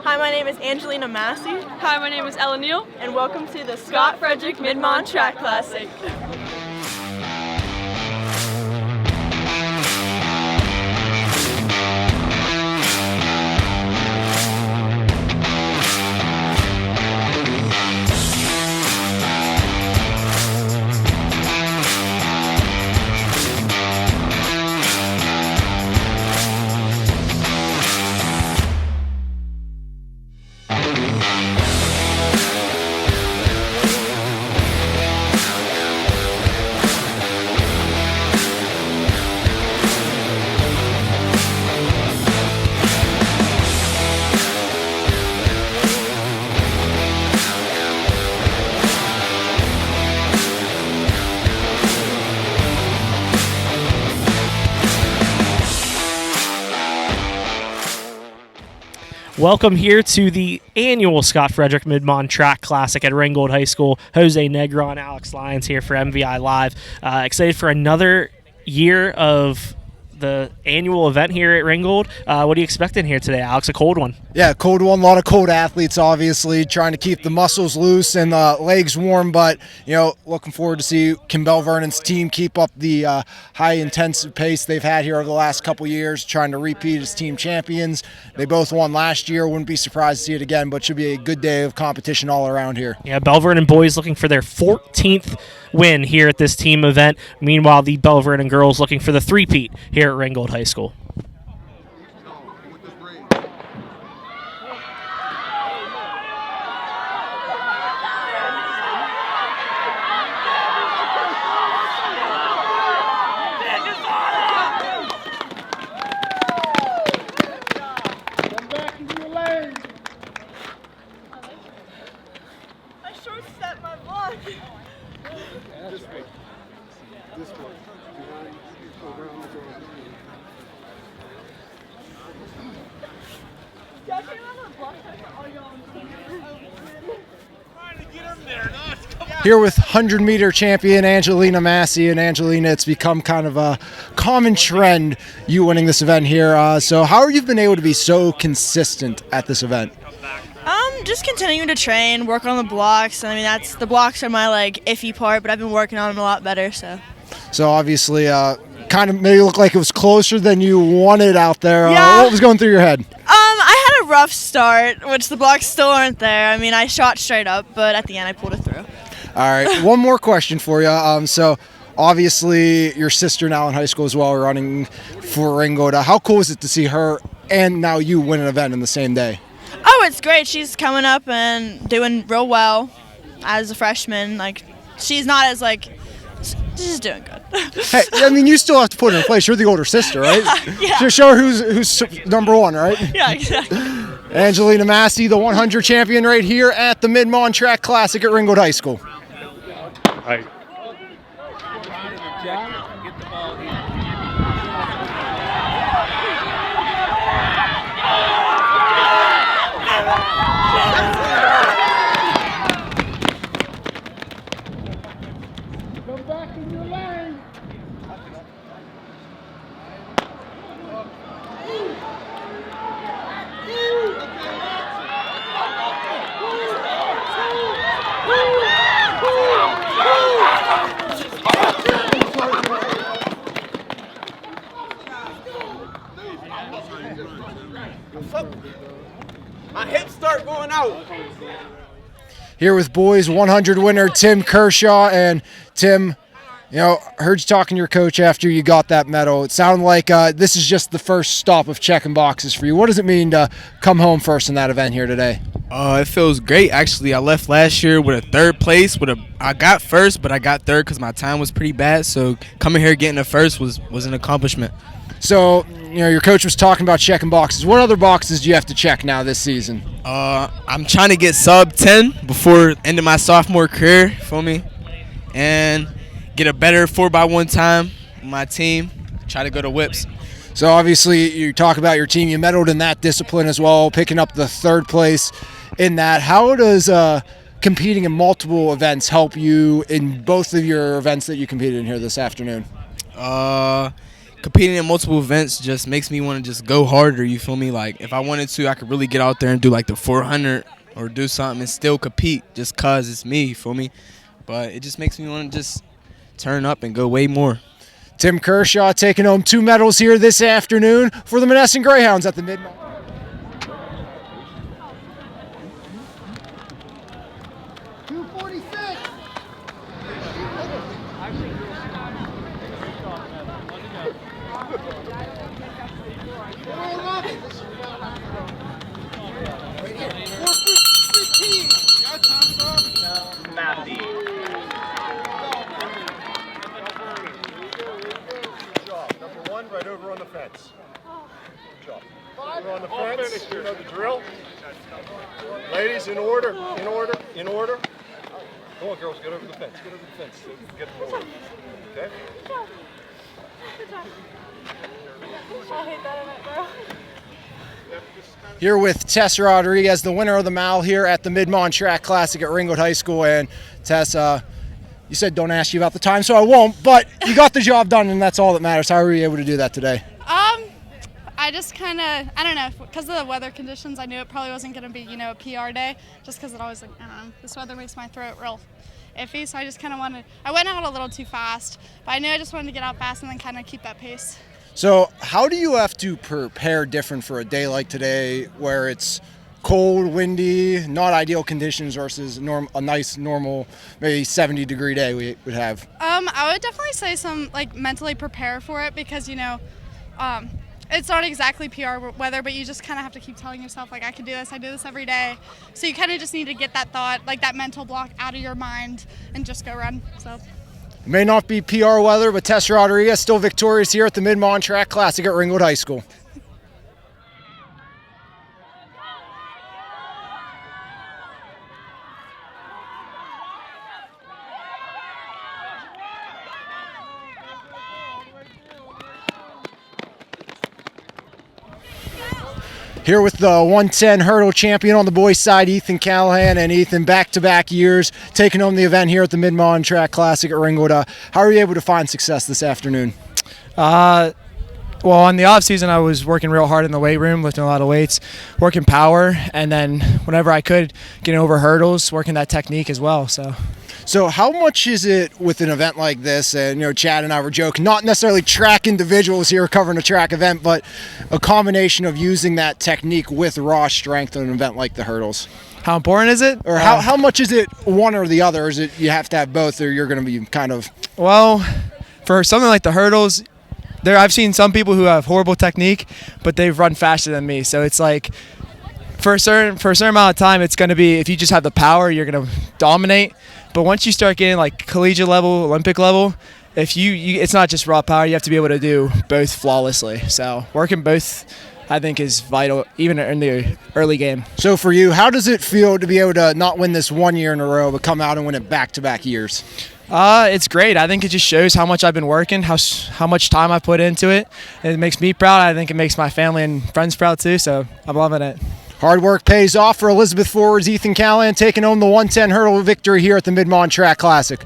Hi, my name is Angelina Massey. Hi, my name is Ella Neal. And welcome to the Scott Frederick Mid Mon Track Classic. Welcome here to the annual Scott Frederick Mid Mon Track Classic at Ringgold High School. Jose Negron, Alex Lyons here for MVI Live. Excited for another year of the annual event here at Ringgold. What are you expecting here today, Alex? A cold one? Yeah, cold one. A lot of cold athletes, obviously, trying to keep the muscles loose and the legs warm. But, looking forward to see Kim Vernon's team keep up the high-intensive pace they've had here over the last couple years, trying to repeat as team champions. They both won last year. Wouldn't be surprised to see it again, but should be a good day of competition all around here. Yeah, Vernon boys looking for their 14th win here at this team event. Meanwhile, the Vernon girls looking for the three-peat here at Ringgold High School. I short set my block. Here with 100-meter champion Angelina Massey. And Angelina, it's become kind of a common trend, you winning this event here. So how have you been able to be so consistent at this event? Just continuing to train, work on the blocks. I mean, the blocks are my iffy part, but I've been working on them a lot better. So obviously, kind of maybe looked like it was closer than you wanted out there. Yeah. What was going through your head? I had a rough start, which the blocks still aren't there. I mean, I shot straight up, but at the end I pulled it through. All right, one more question for you. So obviously, your sister now in high school as well, running for Ringgold. How cool is it to see her and now you win an event in the same day? Oh, it's great. She's coming up and doing real well as a freshman. She's not as she's doing good. Hey, I mean, you still have to put her in place. You're the older sister, right? Yeah. To show her who's number one, right? Yeah, exactly. Angelina Massey, the 100 champion right here at the Mid Mon Track Classic at Ringgold High School. Right. Come back in your lane. My hips start going out. Here with boys 100 winner Tim Kershaw. And Tim, heard you talking to your coach after you got that medal. It sounded like this is just the first stop of checking boxes for you. What does it mean to come home first in that event here today? It feels great, actually. I left last year with a third place. I got first, but I got third because my time was pretty bad. So coming here getting a first was an accomplishment. So, your coach was talking about checking boxes. What other boxes do you have to check now this season? I'm trying to get sub 10 before ending my sophomore career, feel me? And get a better 4x1 time with my team. Try to go to whips. So obviously you talk about your team. You medaled in that discipline as well, picking up the third place in that. How does competing in multiple events help you in both of your events that you competed in here this afternoon? competing in multiple events just makes me want to just go harder, you feel me? Like, if I wanted to, I could really get out there and do, like, the 400 or do something and still compete just because it's me, you feel me? But it just makes me want to just turn up and go way more. Tim Kershaw taking home 2 medals here this afternoon for the Monessen Greyhounds at the Mid Mon. Right over on the fence. Good job. Over on the fence. You know the drill. Ladies, in order. In order. In order. Come on, girls. Get over the fence. Get over the fence. Get in order. Okay? Good job. I hate that in it, bro. Here with Tess Rodriguez, the winner of the Mal here at the Mid Mon Track Classic at Ringgold High School. And Tess, you said don't ask you about the time, so I won't, but you got the job done, and that's all that matters. How were you able to do that today? I just kind of, I don't know, because of the weather conditions, I knew it probably wasn't going to be, a PR day, just because it always, I don't know, this weather makes my throat real iffy, so I just kind of I went out a little too fast, but I knew I just wanted to get out fast and then kind of keep that pace. So how do you have to prepare different for a day like today where it's cold, windy, not ideal conditions versus a nice, normal, maybe 70-degree day we would have? I would definitely say mentally prepare for it because, it's not exactly PR weather, but you just kind of have to keep telling yourself, I can do this, I do this every day. So you kind of just need to get that thought, that mental block out of your mind and just go run, so. It may not be PR weather, but Tess Rodriguez still victorious here at the Mid Mon Track Classic at Ringgold High School. Here with the 110 hurdle champion on the boys' side, Ethan Callahan. And Ethan, back-to-back years taking home the event here at the Mid Mon Track Classic at Ringgold. How are you able to find success this afternoon? Well, in the off season, I was working real hard in the weight room, lifting a lot of weights, working power, and then whenever I could, getting over hurdles, working that technique as well. So how much is it with an event like this, and Chad and I were joking, not necessarily track individuals here covering a track event, but a combination of using that technique with raw strength on an event like the hurdles? How important is it? Or how much is it one or the other? Or is it you have to have both, or you're going to be kind of... Well, for something like the hurdles, I've seen some people who have horrible technique, but they've run faster than me. So it's for a certain amount of time, it's going to be, if you just have the power, you're going to dominate. But once you start getting collegiate level, Olympic level, it's not just raw power. You have to be able to do both flawlessly. So working both, I think, is vital, even in the early game. So for you, how does it feel to be able to not win this 1 year in a row, but come out and win it back-to-back years? It's great. I think it just shows how much I've been working, how much time I put into it. It makes me proud. I think it makes my family and friends proud too, so I'm loving it. Hard work pays off for Elizabeth Forward's Ethan Callahan taking home the 110 hurdle victory here at the Mid Mon Track Classic.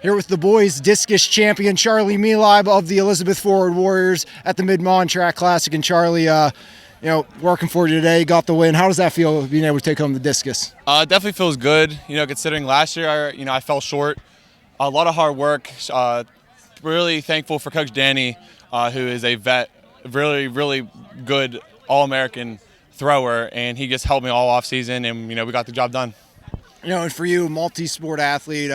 Here with the boys discus champion Charlie Melib of the Elizabeth Forward Warriors at the Mid Mon Track Classic. And Charlie, working for you today, got the win. How does that feel, being able to take home the discus? Definitely feels good. Considering last year, I fell short. A lot of hard work. Really thankful for Coach Danny, who is a vet, really, really good All-American thrower, and he just helped me all off season, and we got the job done. And for you, multi-sport athlete.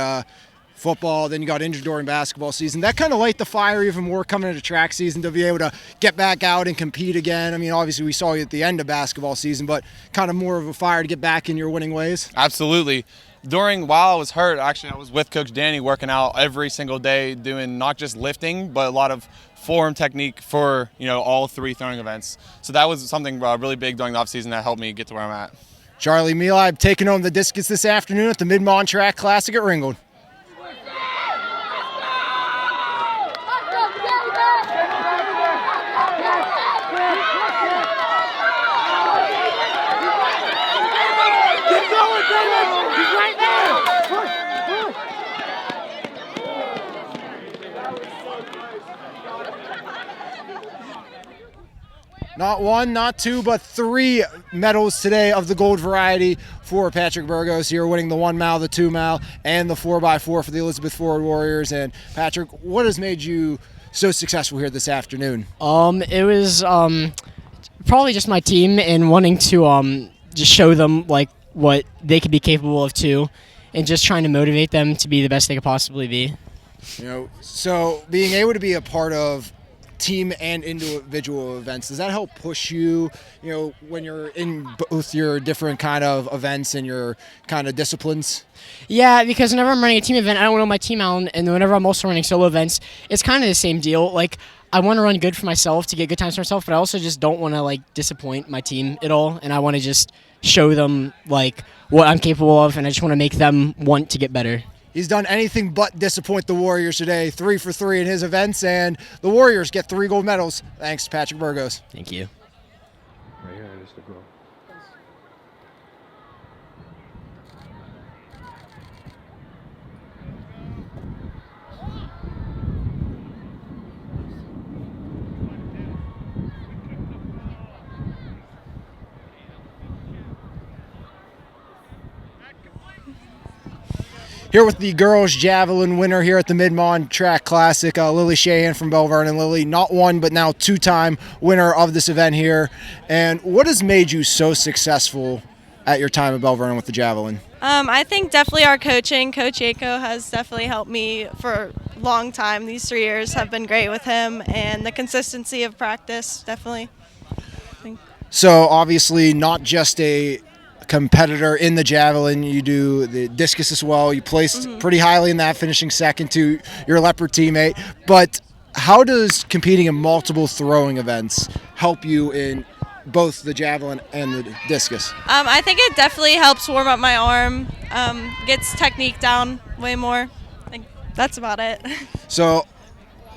Football, then you got injured during basketball season. That kind of light the fire even more coming into track season to be able to get back out and compete again. I mean, obviously we saw you at the end of basketball season, but kind of more of a fire to get back in your winning ways. Absolutely. While I was hurt, actually I was with Coach Danny working out every single day, doing not just lifting, but a lot of form technique for, all 3 throwing events. So that was something really big during the offseason that helped me get to where I'm at. Charlie Melib taking home the discus this afternoon at the Mid Mon Track Classic at Ringgold. Not one, not two, but 3 medals today of the gold variety for Patrick Burgos here, winning the 1 mile, the 2 mile, and the 4x4 for the Elizabeth Forward Warriors. And Patrick, what has made you so successful here this afternoon? It was probably just my team and wanting to just show them like what they could be capable of too, and just trying to motivate them to be the best they could possibly be. So being able to be a part of team and individual events, does that help push you, when you're in both your different kind of events and your kind of disciplines? Yeah, because whenever I'm running a team event, I don't know my team out, and whenever I'm also running solo events, it's kind of the same deal. Like, I want to run good for myself to get good times for myself, but I also just don't want to disappoint my team at all, and I want to just show them what I'm capable of, and I just want to make them want to get better. He's done anything but disappoint the Warriors today. 3 for 3 in his events, and the Warriors get 3 gold medals thanks to Patrick Burgos. Thank you. Right here is the girl. Here with the girls javelin winner here at the Mid Mon Track Classic, Lily Shahan from Belle Vernon. Lily, not one but now 2-time winner of this event here. And what has made you so successful at your time at Belle Vernon with the javelin? I think definitely our coaching. Coach Yako has definitely helped me for a long time. These 3 years have been great with him, and the consistency of practice, definitely. So obviously not just a competitor in the javelin, you do the discus as well. You placed pretty highly in that, finishing second to your leopard teammate. But how does competing in multiple throwing events help you in both the javelin and the discus? I think it definitely helps warm up my arm, gets technique down way more. I think that's about it. So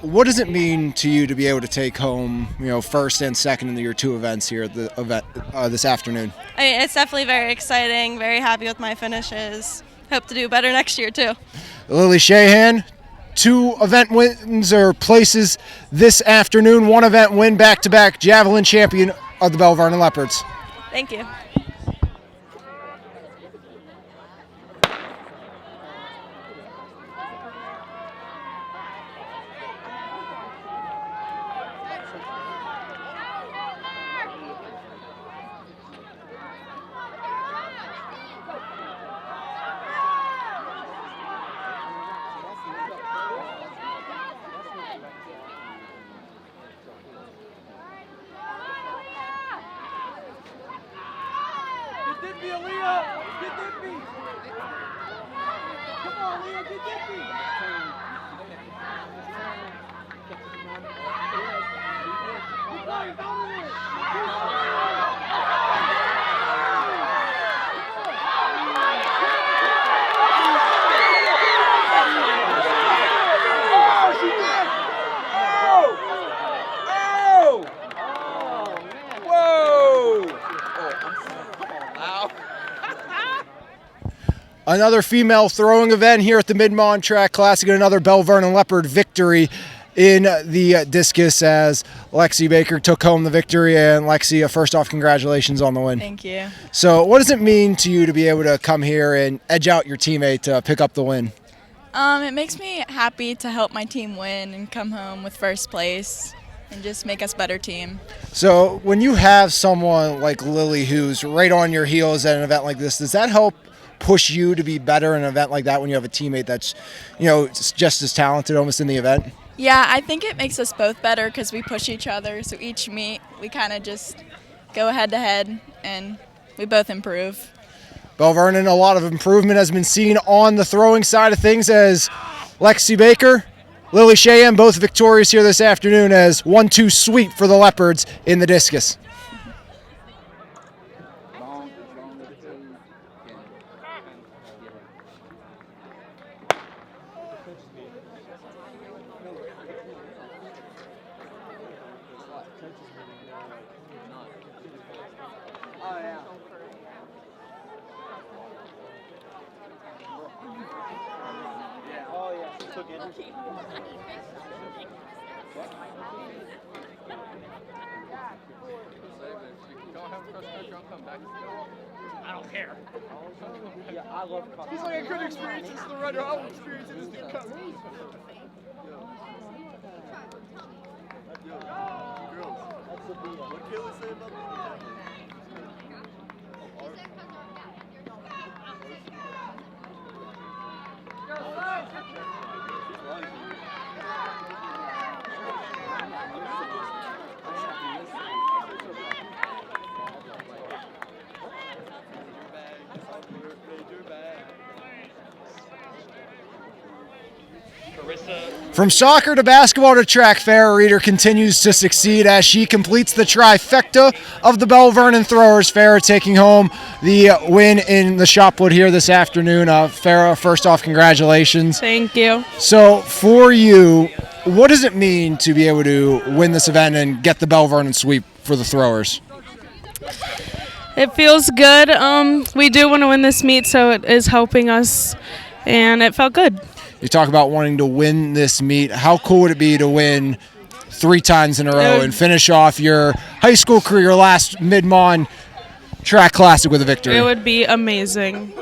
what does it mean to you to be able to take home, first and second in your 2 events here at the event this afternoon? It's definitely very exciting, very happy with my finishes. Hope to do better next year too. Lily Shahan, 2 event wins or places this afternoon, 1 event win, back-to-back javelin champion of the Belle Vernon Leopards. Thank you. Another female throwing event here at the Mid Mon Track Classic, and another Belle Vernon Leopard victory in the discus as Lexi Baker took home the victory. And Lexi, first off, congratulations on the win. Thank you. So what does it mean to you to be able to come here and edge out your teammate to pick up the win? It makes me happy to help my team win and come home with first place and just make us a better team. So when you have someone like Lily who's right on your heels at an event like this, does that help push you to be better in an event like that when you have a teammate that's, just as talented almost in the event? Yeah, I think it makes us both better because we push each other. So each meet, we kind of just go head to head and we both improve. Belle Vernon, a lot of improvement has been seen on the throwing side of things as Lexi Baker, Lily Shahan, both victorious here this afternoon as 1-2 sweep for the Leopards in the discus. I don't care. He's like, I couldn't experience this as the runner. I will experience it as the coach. What did Kayla say about that? From soccer to basketball to track, Farrah Reeder continues to succeed as she completes the trifecta of the Bell Vernon throwers. Farrah taking home the win in the shot put here this afternoon. Farrah, first off, congratulations. Thank you. So for you, what does it mean to be able to win this event and get the Bell Vernon sweep for the throwers? It feels good. We do want to win this meet, so it is helping us, and it felt good. You talk about wanting to win this meet. How cool would it be to win 3 times in a row and finish off your high school career, your last Mid Mon track classic with a victory? It would be amazing.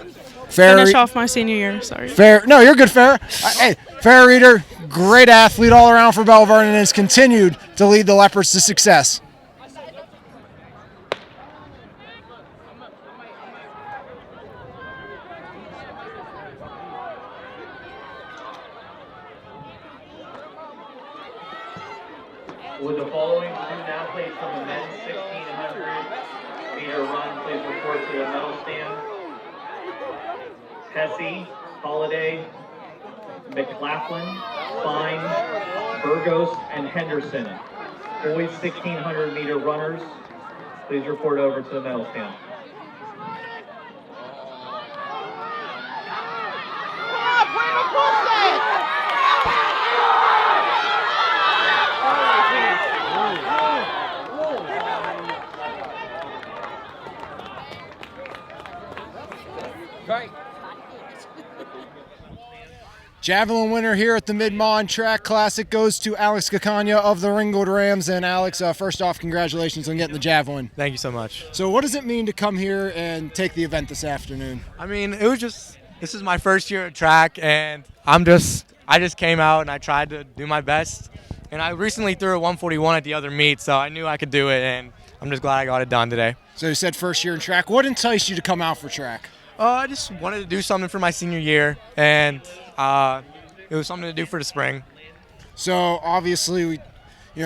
Finish off my senior year, sorry. No, you're good, Farrah. Hey, Farrah Reeder, great athlete all around for Bell Vernon and has continued to lead the Leopards to success. With the following student athletes from the men's 1,600-meter run, please report to the medal stand. Hesse, Holiday, McLaughlin, Fine, Burgos, and Henderson. Boys 1,600-meter runners, please report over to the medal stand. Javelin winner here at the Mid Mon Track Classic goes to Alex Cacagna of the Ringgold Rams. And Alex, first off, congratulations on getting the javelin. Thank you so much. So what does it mean to come here and take the event this afternoon? I mean, this is my first year at track, and I just came out and I tried to do my best. And I recently threw a 141 at the other meet, so I knew I could do it, and I'm just glad I got it done today. So you said first year in track. What enticed you to come out for track? I just wanted to do something for my senior year, and it was something to do for the spring. So obviously, we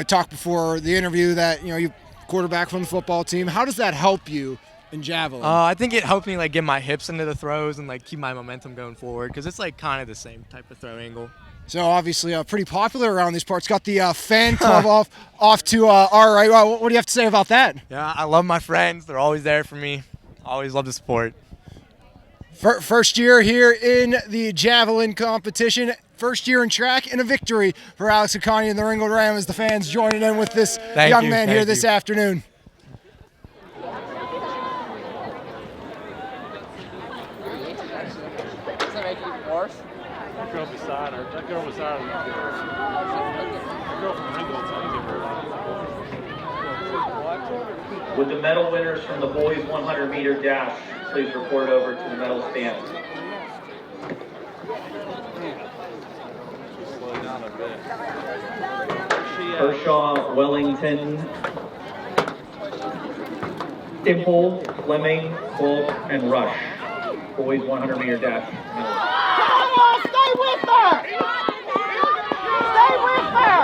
talked before the interview that you quarterback from the football team. How does that help you in javelin? I think it helped me get my hips into the throws and keep my momentum going forward because it's kind of the same type of throw angle. So obviously, pretty popular around these parts. Got the fan club off to our right. What do you have to say about that? Yeah, I love my friends. They're always there for me. Always love the sport. First year here in the javelin competition. First year in track and a victory for Alex Cacagna and the Ringgold Rams as the fans joining in with this young man here this afternoon. Does that make it even worse? That girl beside her. That girl beside her. That girl from Ringgold. With the medal winners from the boys 100-meter dash, please report over to the medal stand. Slow down a bit. Kershaw, Wellington, Dimple, Fleming, Wolf, and Rush. Boys 100-meter dash. Come on, stay with her! Stay with her!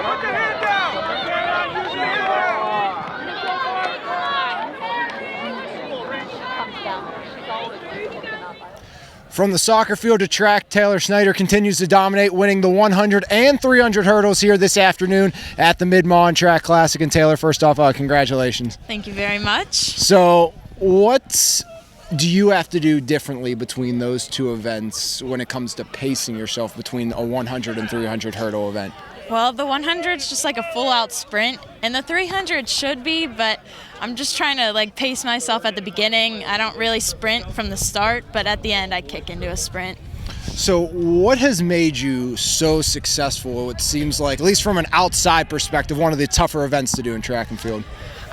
Put your hand down! From the soccer field to track, Taylor Snyder continues to dominate, winning the 100 and 300 hurdles here this afternoon at the Mid Mon Track Classic. And Taylor, first off, congratulations. Thank you very much. So what's do you have to do differently between those two events when it comes to pacing yourself between a 100 and 300 hurdle event? Well, the 100 is just like a full-out sprint, and the 300 should be, but I'm just trying to like pace myself at the beginning. I don't really sprint from the start, but at the end I kick into a sprint. So what has made you so successful? It seems like, at least from an outside perspective, one of the tougher events to do in track and field.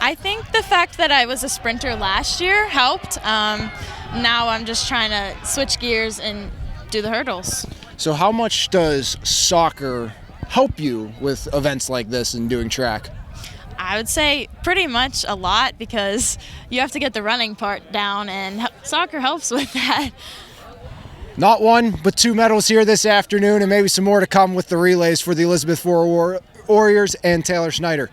I think the fact that I was a sprinter last year helped. Now I'm just trying to switch gears and do the hurdles. So how much does soccer help you with events like this and doing track? I would say pretty much a lot, because you have to get the running part down, and soccer helps with that. Not one, but 2 medals here this afternoon, and maybe some more to come with the relays for the Elizabeth Ford Warriors and Taylor Schneider.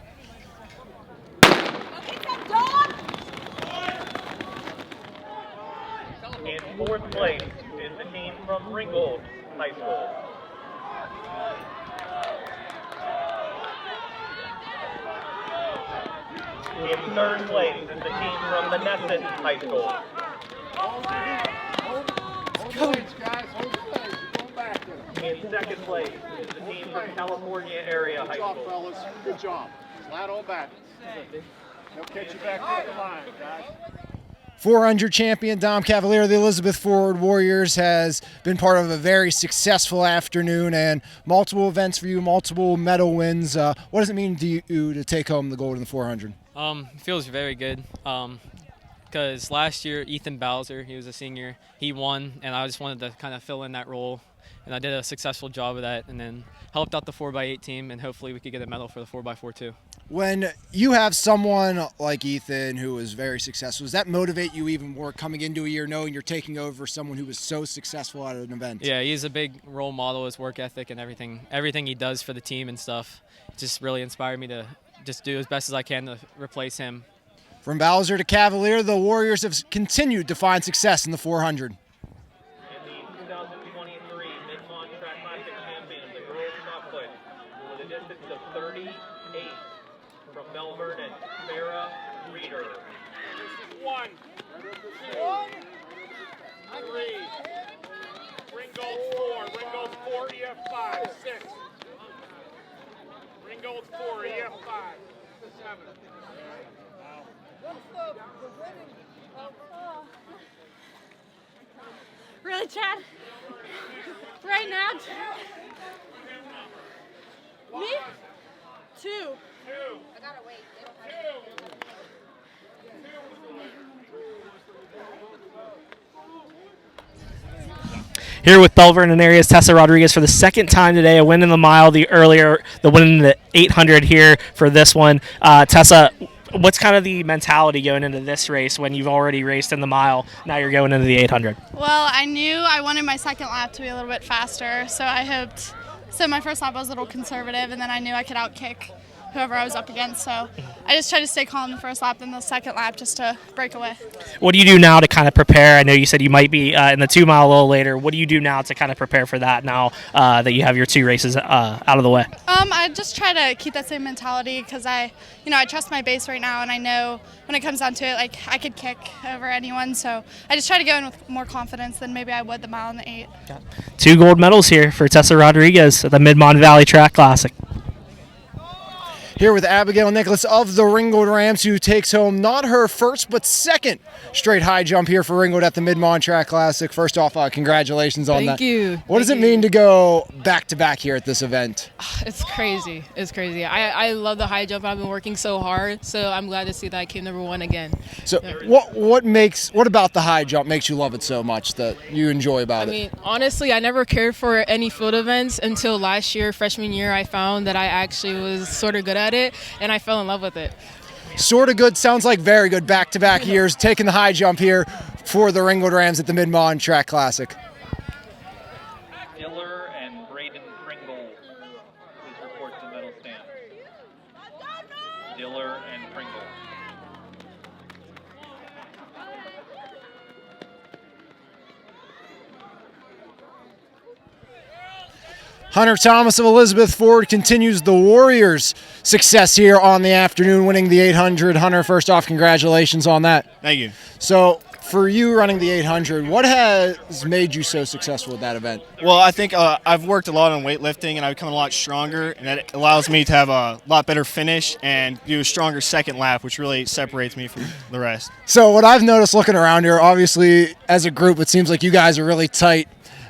In fourth place is the team from Ringgold High School. In third place is the team from the Nesson High School. In second place is the team from California Area High School. Good job, fellas. Good job. Slide on back. They'll catch you back at the line, guys. 400 champion Dom Cavalier of the Elizabeth Ford Warriors has been part of a very successful afternoon and multiple events for you, multiple medal wins. What does it mean to you to take home the gold in the 400? It feels very good because last year Ethan Bowser, he was a senior, he won, and I just wanted to kind of fill in that role, and I did a successful job of that, and then helped out the 4x8 team, and hopefully we could get a medal for the 4x4 too. When you have someone like Ethan who is very successful, does that motivate you even more coming into a year knowing you're taking over someone who was so successful at an event? Yeah, he's a big role model, his work ethic and everything he does for the team and stuff. It just really inspired me to just do as best as I can to replace him. From Bowser to Cavalier, the Warriors have continued to find success in the 400. In the 2023 Mid Mon Track Classic champion, the girls shot put with a distance of 38 from Melbourne and Sarah Reeder. One, three, Ringgold 4, EF 5, 6. Ringgold 4, EF 5, 7. Really, Chad? Right now? Me? 2. I gotta wait. Here with Belle Vernon area's Tessa Rodriguez for the second time today, a win in the mile, the win in the 800 here for this one. Tessa, what's kind of the mentality going into this race when you've already raced in the mile, now you're going into the 800? Well, I knew I wanted my second lap to be a little bit faster, so I hoped. So my first lap I was a little conservative, and then I knew I could outkick whoever I was up against. So I just tried to stay calm the first lap, then the second lap just to break away. What do you do now to kind of prepare? I know you said you might be in the 2 mile a little later. What do you do now to kind of prepare for that now that you have your 2 races out of the way? I just try to keep that same mentality because I trust my base right now, and I know when it comes down to it, like I could kick over anyone. So I just try to go in with more confidence than maybe I would the mile and the 8. 2 gold medals here for Tessa Rodriguez at the Mid Mon Valley Track Classic. Here with Abigail Nicholas of the Ringgold Rams, who takes home not her first but second straight high jump here for Ringgold at the Mid Mon Track Classic. First off, congratulations on that. Thank you. What does it mean to go back-to-back here at this event? It's crazy. It's crazy. I love the high jump. I've been working so hard, so I'm glad to see that I came number 1 again. So what about the high jump makes you love it so much that you enjoy about it? I mean, honestly, I never cared for any field events until last year, freshman year. I found that I actually was sort of good at it, and I fell in love with it. Sort of good sounds like very good back-to-back years, taking the high jump here for the Ringgold Rams at the Mid Mon Track Classic. Diller and Braden Pringle, please report to the medal stand. Diller and Pringle. Hunter Thomas of Elizabeth Ford continues the Warriors' success here on the afternoon, winning the 800. Hunter, first off, congratulations on that. Thank you. So for you running the 800, what has made you so successful with that event? Well, I think I've worked a lot on weightlifting, and I've become a lot stronger, and that allows me to have a lot better finish and do a stronger second lap, which really separates me from the rest. So what I've noticed looking around here, obviously as a group, it seems like you guys are really tight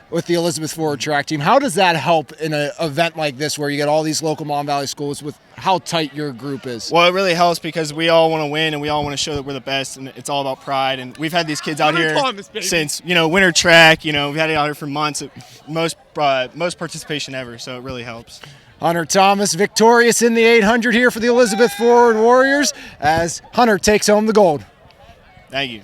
with the Elizabeth Forward track team. How does that help in an event like this where you get all these local Mon Valley schools with how tight your group is? Well, it really helps because we all want to win and we all want to show that we're the best, and it's all about pride. And we've had these kids out here since, winter track. We've had it out here for months, most participation ever, so it really helps. Hunter Thomas victorious in the 800 here for the Elizabeth Forward Warriors as Hunter takes home the gold. Thank you.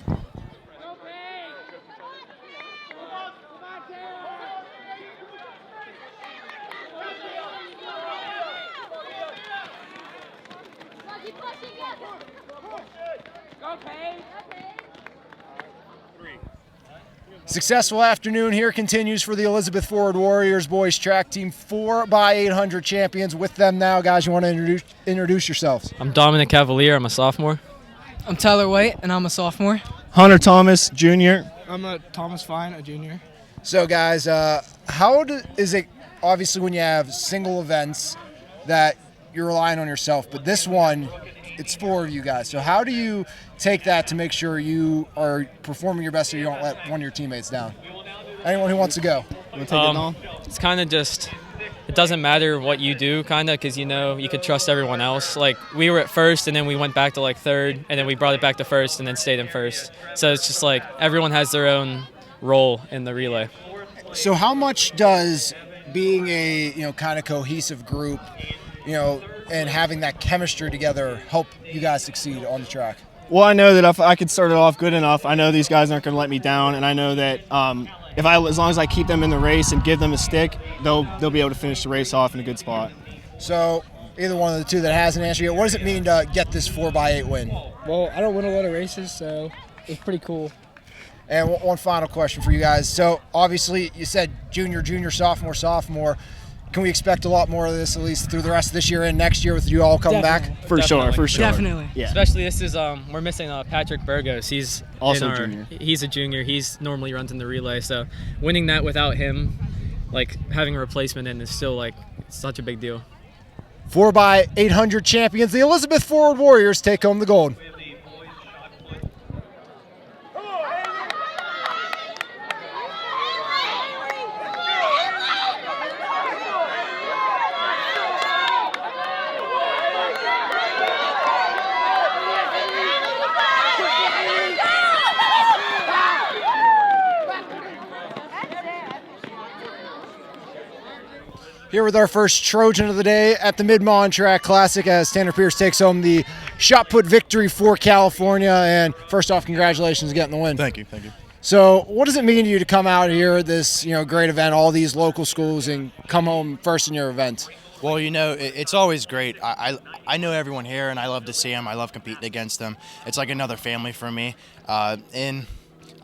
Successful afternoon here continues for the Elizabeth Forward Warriors boys track team, 4x800 champions. With them now, guys, you want to introduce yourselves? I'm Dominic Cavalier. I'm a sophomore. I'm Tyler White, and I'm a sophomore. Hunter Thomas, junior. I'm a Thomas Fine, a junior. So, guys, is it obviously when you have single events that you're relying on yourself, but this one, it's 4 of you guys. So how do you take that to make sure you are performing your best so you don't let one of your teammates down? Anyone who wants to go? It's kind of just, it doesn't matter what you do, kind of, because, you could trust everyone else. Like, we were at first, and then we went back to, third, and then we brought it back to first, and then stayed in first. So it's just, everyone has their own role in the relay. So how much does being a, kind of cohesive group, and having that chemistry together help you guys succeed on the track? Well, I know that if I could start it off good enough, I know these guys aren't going to let me down, and I know that as long as I keep them in the race and give them a stick, they'll be able to finish the race off in a good spot. So either one of the two that hasn't answered yet, what does it mean to get this 4x8 win? Well, I don't win a lot of races, so it's pretty cool. And one final question for you guys. So obviously you said junior, sophomore. Can we expect a lot more of this, at least through the rest of this year and next year with you all coming back? For sure. Definitely. Yeah. Especially this is, we're missing Patrick Burgos. He's also a junior. He's a junior. He's normally runs in the relay. So winning that without him, having a replacement in is still, such a big deal. 4x800 champions, the Elizabeth Forward Warriors take home the gold. Here with our first Trojan of the day at the Mid Mon Track Classic as Tanner Pierce takes home the shot put victory for California. And first off, congratulations on getting the win. Thank you. So what does it mean to you to come out here at this great event, all these local schools, and come home first in your event? Well, it's always great. I know everyone here, and I love to see them. I love competing against them. It's like another family for me. And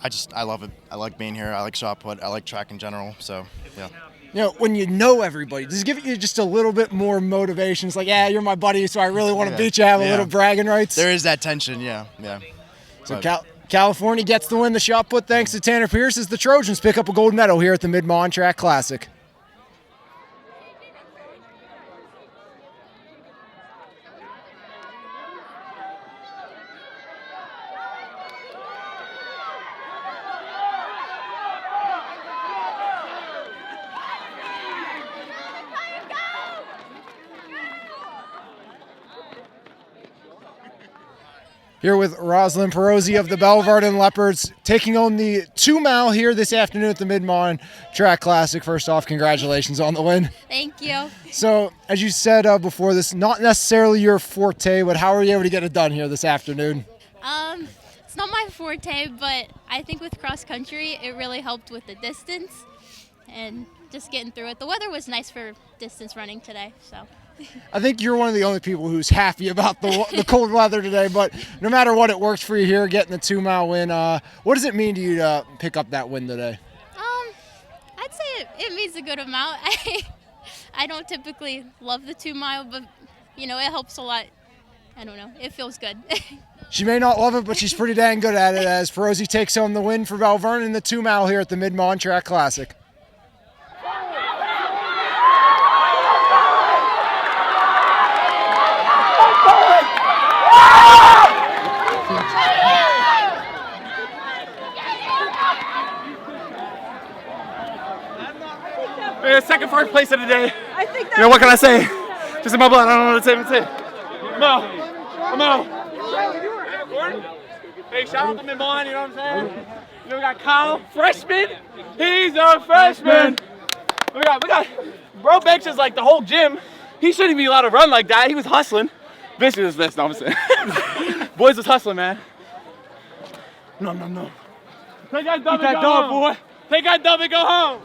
I love it. I like being here. I like shot put. I like track in general. So, yeah. When you know everybody, does it give you just a little bit more motivation? It's like, yeah, you're my buddy, so I really want to beat you. Have a little bragging rights. There is that tension, yeah. So California gets the win, the shot put, thanks to Tanner Pierce, as the Trojans pick up a gold medal here at the Mid Mon Track Classic. Here with Rosalind Perosi of the Belvarden Leopards, taking on the 2-mile here this afternoon at the Mid Mon Track Classic. First off, congratulations on the win. Thank you. So, as you said before this, not necessarily your forte, but how were you able to get it done here this afternoon? It's not my forte, but I think with cross country, it really helped with the distance and just getting through it. The weather was nice for distance running today, so. I think you're one of the only people who's happy about the cold weather today, but no matter what, it works for you here, getting the 2-mile win. What does it mean to you to pick up that win today? I'd say it means a good amount. I don't typically love the 2-mile, but, it helps a lot. I don't know. It feels good. She may not love it, but she's pretty dang good at it as Ferozy takes home the win for Belle Vernon in the 2-mile here at the Mid Mon Track Classic. Second first place of the day. I think you know what can I say? Just in my blood. I don't know what to say. I'm out. Hey, shout out to Mid Mon, you know what I'm saying? You know, we got Kyle, freshman. He's a freshman. We got Bro benches like the whole gym. He shouldn't be allowed to run like that. He was hustling. Bitch is this, no, I'm saying. Boys was hustling, man. No. Take that dub and go home, boy. Take that dub and go home.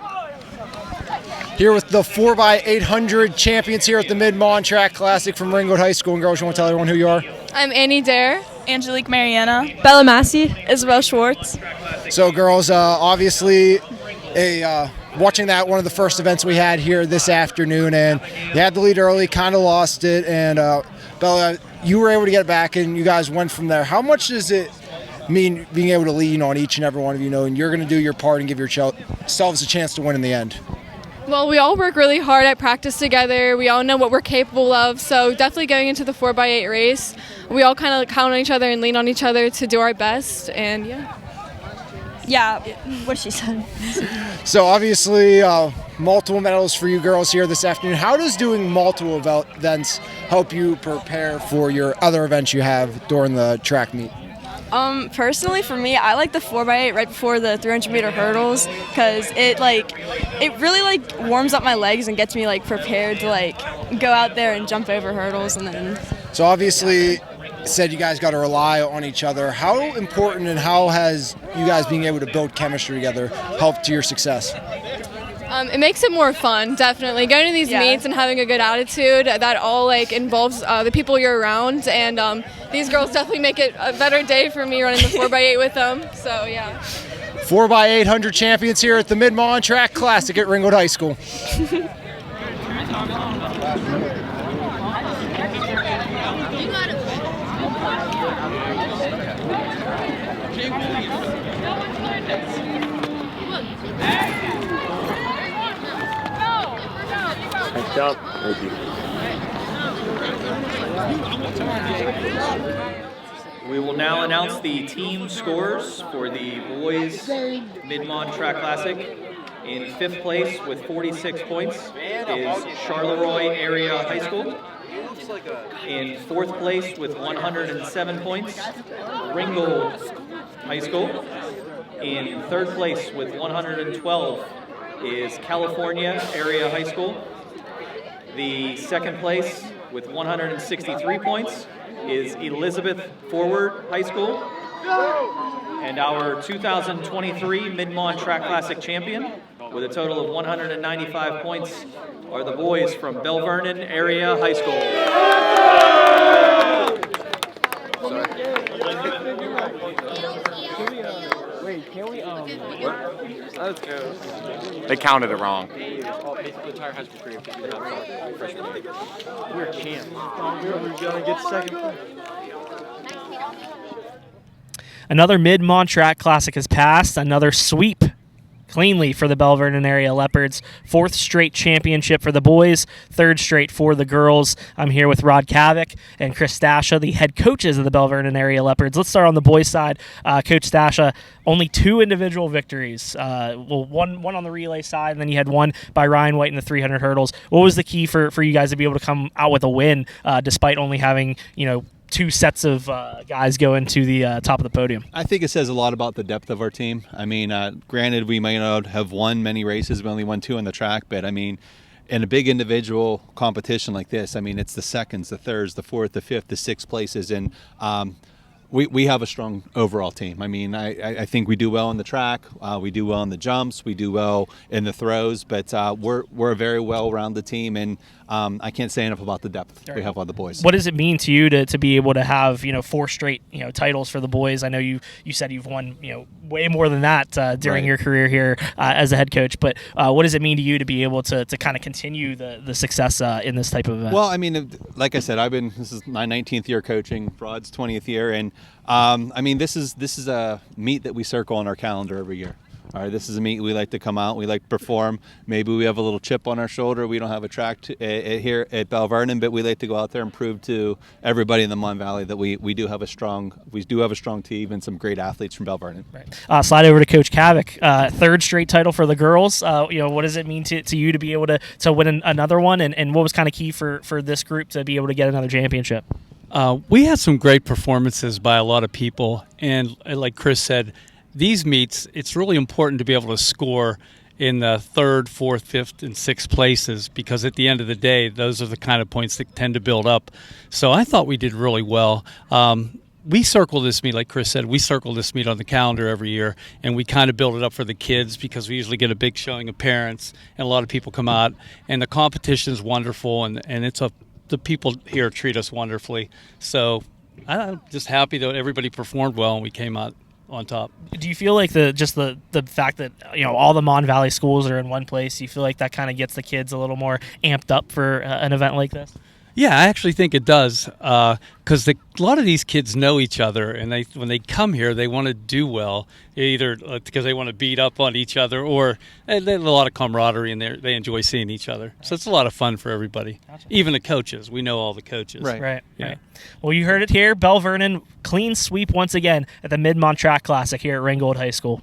Here with the 4x800 champions here at the Mid Mon Track Classic from Ringgold High School. And girls, you want to tell everyone who you are? I'm Annie Dare, Angelique Mariana, Bella Massey, Isabel Schwartz. So girls, obviously watching that one of the first events we had here this afternoon, and you had the lead early, kind of lost it, and Bella, you were able to get it back and you guys went from there. How much does it mean being able to lean on each and every one of you, knowing you're going to do your part and give yourselves a chance to win in the end? Well, we all work really hard at practice together. We all know what we're capable of. So definitely going into the 4x8 race, we all kind of count on each other and lean on each other to do our best. And yeah, what she said. So obviously multiple medals for you girls here this afternoon. How does doing multiple events help you prepare for your other events you have during the track meet? Personally, for me, I like the 4x8 right before the 300-meter hurdles because it really warms up my legs and gets me prepared to go out there and jump over hurdles and then. So obviously, said you guys got to rely on each other. How important and how has you guys being able to build chemistry together helped to your success? It makes it more fun, definitely. Going to these meets and having a good attitude, that all involves the people you're around, and these girls definitely make it a better day for me running the 4x8 with them, so yeah. 4x800 champions here at the Mid Mon Track Classic at Ringgold High School. Nice job. Thank you. We will now announce the team scores for the boys Mid Mon Track Classic. In 5th place with 46 points is Charleroi Area High School. In 4th place with 107 points, Ringgold High School. In 3rd place with 112 is California Area High School. The 2nd place with 163 points is Elizabeth Forward High School. And our 2023 Mid Mon Track Classic champion with a total of 195 points are the boys from Belle Vernon Area High School. Wait, can we let's go. They counted it wrong. We're champs. We're gonna get second. Another Mid Mon Track Classic has passed. Another sweep cleanly for the Belle Vernon Area Leopards. 4th straight championship for the boys, 3rd straight for the girls. I'm here with Rod Kavik and Chris Stasha, the head coaches of the Belle Vernon Area Leopards. Let's start on the boys' side. Coach Stasha, only 2 individual victories. One on the relay side, and then you had one by Ryan White in the 300 hurdles. What was the key for you guys to be able to come out with a win despite only having 2 sets of guys going to the top of the podium? I think it says a lot about the depth of our team. I mean, granted, we may not have won many races. We only won 2 on the track, but I mean, in a big individual competition like this, I mean, it's the seconds, the thirds, the 4th, the 5th, the 6th places, and we have a strong overall team. I mean, I think we do well on the track. We do well on the jumps. We do well in the throws. But we're a very well-rounded team, and I can't say enough about the depth we have on the boys. What does it mean to you to be able to have 4 straight titles for the boys? I know you said you've won way more than that during your career here as a head coach. But what does it mean to you to be able to kind of continue the success in this type of event? Well, I mean, like I said, this is my 19th year coaching, Rod's 20th year, and I mean, this is a meet that we circle on our calendar every year. All right, this is a meet we like to come out, we like to perform. Maybe we have a little chip on our shoulder. We don't have a track here at Bell Vernon, but we like to go out there and prove to everybody in the Mon Valley that we do have a strong team and some great athletes from Bell Vernon. Right. Slide over to Coach Kavik. Third straight title for the girls. What does it mean to you to be able to win another one? And what was kind of key for this group to be able to get another championship? We had some great performances by a lot of people, and like Chris said, these meets, it's really important to be able to score in the third, fourth, fifth, and sixth places, because at the end of the day, those are the kind of points that tend to build up. So I thought we did really well. We circle this meet, like Chris said, we circle this meet on the calendar every year, and we kind of build it up for the kids because we usually get a big showing of parents, and a lot of people come out, and the competition is wonderful, and the people here treat us wonderfully. So I'm just happy that everybody performed well and we came out on top. Do you feel like the fact that all the Mon Valley schools are in one place, you feel like that kind of gets the kids a little more amped up for an event like this? Yeah, I actually think it does, because a lot of these kids know each other, and when they come here, they want to do well, either because they want to beat up on each other, or they have a lot of camaraderie, and they enjoy seeing each other. So it's a lot of fun for everybody, even the coaches. We know all the coaches. Right. Yeah. Right. Well, you heard it here. Bell Vernon, clean sweep once again at the Mid Mon Track Classic here at Ringgold High School.